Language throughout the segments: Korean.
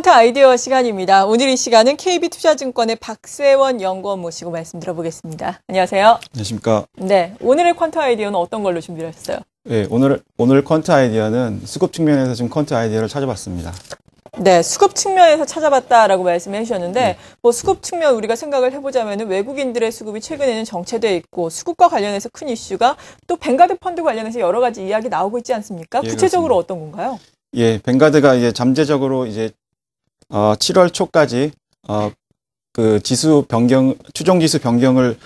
퀀트 아이디어 시간입니다. 오늘 이 시간은 KB투자증권의 박세원 연구원 모시고 말씀 들어보겠습니다. 안녕하세요. 안녕하십니까. 네, 오늘의 퀀트 아이디어는 어떤 걸로 준비하셨어요? 네, 오늘 퀀트 아이디어는 수급 측면에서 좀 퀀트 아이디어를 찾아봤습니다. 네, 수급 측면에서 찾아봤다라고 말씀해 주셨는데, 뭐 수급 측면 우리가 생각을 해보자면은 외국인들의 수급이 최근에는 정체돼 있고, 수급과 관련해서 큰 이슈가 또 뱅가드 펀드 관련해서 여러 가지 이야기 나오고 있지 않습니까? 예, 구체적으로 그렇습니다. 어떤 건가요? 예, 뱅가드가 이제 잠재적으로 이제 7월 초까지 그 추종 지수 변경을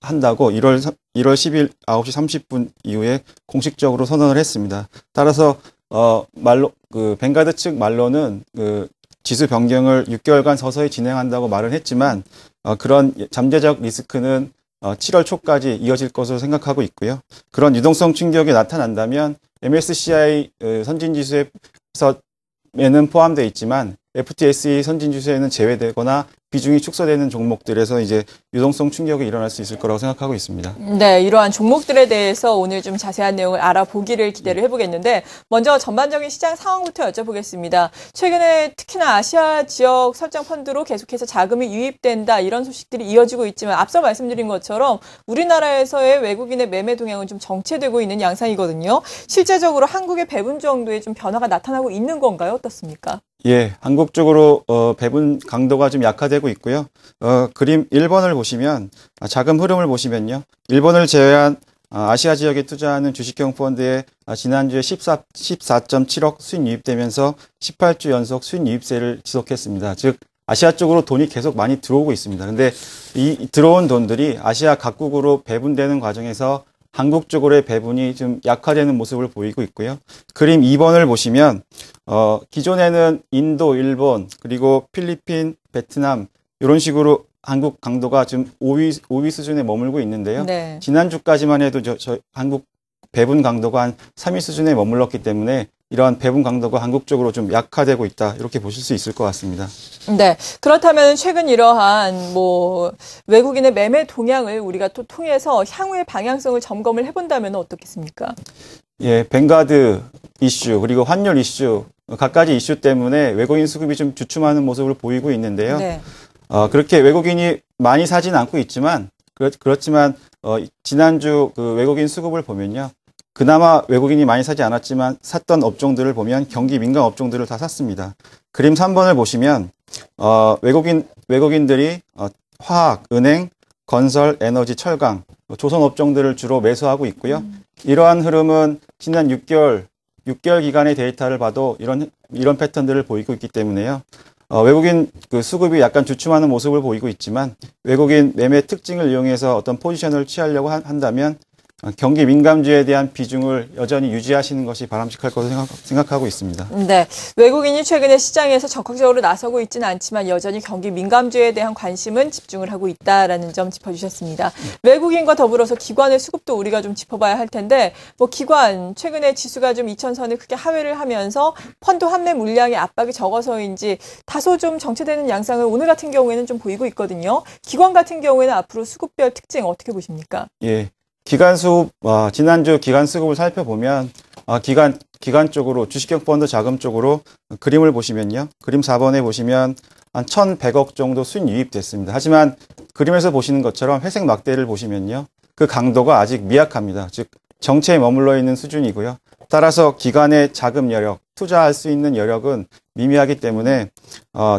한다고 1월 10일 9시 30분 이후에 공식적으로 선언을 했습니다. 따라서 뱅가드 측 말로는 그 지수 변경을 6개월간 서서히 진행한다고 말은 했지만 그런 잠재적 리스크는 7월 초까지 이어질 것으로 생각하고 있고요. 그런 유동성 충격이 나타난다면 MSCI 선진지수에는 포함되어 있지만 FTSE 선진지수에는 제외되거나 비중이 축소되는 종목들에서 이제 유동성 충격이 일어날 수 있을 거라고 생각하고 있습니다. 네, 이러한 종목들에 대해서 오늘 좀 자세한 내용을 알아보기를 기대를 해보겠는데, 먼저 전반적인 시장 상황부터 여쭤보겠습니다. 최근에 특히나 아시아 지역 설정 펀드로 계속해서 자금이 유입된다, 이런 소식들이 이어지고 있지만 앞서 말씀드린 것처럼 우리나라에서의 외국인의 매매 동향은 좀 정체되고 있는 양상이거든요. 실제적으로 한국의 배분 정도의 좀 변화가 나타나고 있는 건가요? 어떻습니까? 예, 한국 쪽으로 배분 강도가 좀 약화되고 있고요. 그림 1번을 보시면 자금 흐름을 보시면요. 일본을 제외한 아시아 지역에 투자하는 주식형 펀드에 지난주에 14.7억 수익 유입되면서 18주 연속 수익 유입세를 지속했습니다. 즉 아시아 쪽으로 돈이 계속 많이 들어오고 있습니다. 근데 이 들어온 돈들이 아시아 각국으로 배분되는 과정에서 한국 쪽으로의 배분이 좀 약화되는 모습을 보이고 있고요. 그림 2번을 보시면 기존에는 인도, 일본, 그리고 필리핀, 베트남 이런 식으로 한국 강도가 좀 5위 수준에 머물고 있는데요. 네. 지난주까지만 해도 한국 배분 강도가 한 3위 수준에 머물렀기 때문에 이러한 배분 강도가 한국 쪽으로 좀 약화되고 있다, 이렇게 보실 수 있을 것 같습니다. 네, 그렇다면 최근 이러한 외국인의 매매 동향을 우리가 또 통해서 향후의 방향성을 점검을 해본다면 어떻겠습니까? 예, 뱅가드 이슈 그리고 환율 이슈 갖가지 이슈 때문에 외국인 수급이 좀 주춤하는 모습을 보이고 있는데요. 네. 그렇게 외국인이 많이 사지는 않고 있지만 그렇지만 지난주 그 외국인 수급을 보면요. 그나마 외국인이 많이 사지 않았지만 샀던 업종들을 보면 경기 민감 업종들을 다 샀습니다. 그림 3번을 보시면 외국인들이 화학, 은행, 건설, 에너지, 철강, 조선 업종들을 주로 매수하고 있고요. 이러한 흐름은 지난 6개월 기간의 데이터를 봐도 이런 패턴들을 보이고 있기 때문에요. 외국인 그 수급이 약간 주춤하는 모습을 보이고 있지만 외국인 매매 특징을 이용해서 어떤 포지션을 취하려고 한다면 경기 민감주에 대한 비중을 여전히 유지하시는 것이 바람직할 것으로 생각하고 있습니다. 네, 외국인이 최근에 시장에서 적극적으로 나서고 있지는 않지만 여전히 경기 민감주에 대한 관심은 집중을 하고 있다라는 점 짚어주셨습니다. 외국인과 더불어서 기관의 수급도 우리가 좀 짚어봐야 할 텐데, 기관 최근에 지수가 좀 2000선을 크게 하회를 하면서 펀드 환매 물량의 압박이 적어서인지 다소 좀 정체되는 양상을 오늘 같은 경우에는 좀 보이고 있거든요. 기관 같은 경우에는 앞으로 수급별 특징 어떻게 보십니까? 예. 지난주 기관 수급을 살펴보면, 기관 쪽으로, 주식형 펀드 자금 쪽으로 그림을 보시면요. 그림 4번에 보시면 한 1,100억 정도 수익 유입됐습니다. 하지만 그림에서 보시는 것처럼 회색 막대를 보시면요. 그 강도가 아직 미약합니다. 즉, 정체에 머물러 있는 수준이고요. 따라서 기관의 자금 여력, 투자할 수 있는 여력은 미미하기 때문에,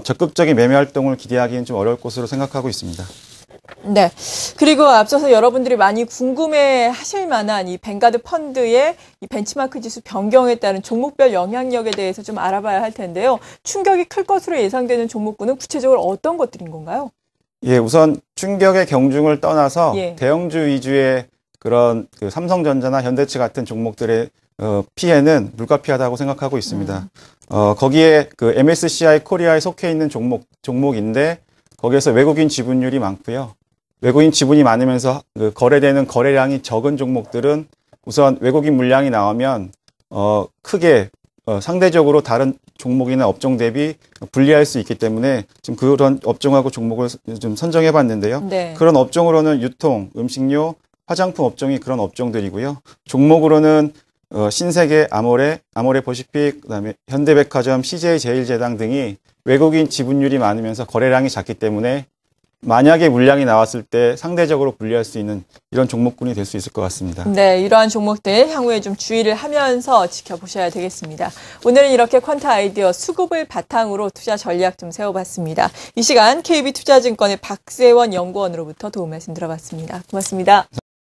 적극적인 매매 활동을 기대하기는 좀 어려울 것으로 생각하고 있습니다. 네. 그리고 앞서서 여러분들이 많이 궁금해 하실 만한 이 뱅가드 펀드의 이 벤치마크 지수 변경에 따른 종목별 영향력에 대해서 좀 알아봐야 할 텐데요. 충격이 클 것으로 예상되는 종목군은 구체적으로 어떤 것들인 건가요? 예, 우선 충격의 경중을 떠나서 예. 대형주 위주의 그런 그 삼성전자나 현대차 같은 종목들의 피해는 물가피하다고 생각하고 있습니다. 거기에 그 MSCI 코리아에 속해 있는 종목인데 거기에서 외국인 지분율이 많고요. 외국인 지분이 많으면서 그 거래되는 거래량이 적은 종목들은 우선 외국인 물량이 나오면 크게 상대적으로 다른 종목이나 업종 대비 불리할 수 있기 때문에 지금 그런 업종하고 종목을 좀 선정해 봤는데요. 네. 그런 업종으로는 유통, 음식료, 화장품 업종이 그런 업종들이고요. 종목으로는 신세계, 아모레, 아모레 퍼시픽, 그다음에 현대백화점, CJ 제일제당 등이 외국인 지분율이 많으면서 거래량이 작기 때문에 만약에 물량이 나왔을 때 상대적으로 불리할 수 있는 이런 종목군이 될 수 있을 것 같습니다. 네, 이러한 종목들 향후에 좀 주의를 하면서 지켜보셔야 되겠습니다. 오늘은 이렇게 퀀타 아이디어 수급을 바탕으로 투자 전략 좀 세워봤습니다. 이 시간 KB투자증권의 박세원 연구원으로부터 도움 말씀 들어봤습니다. 고맙습니다.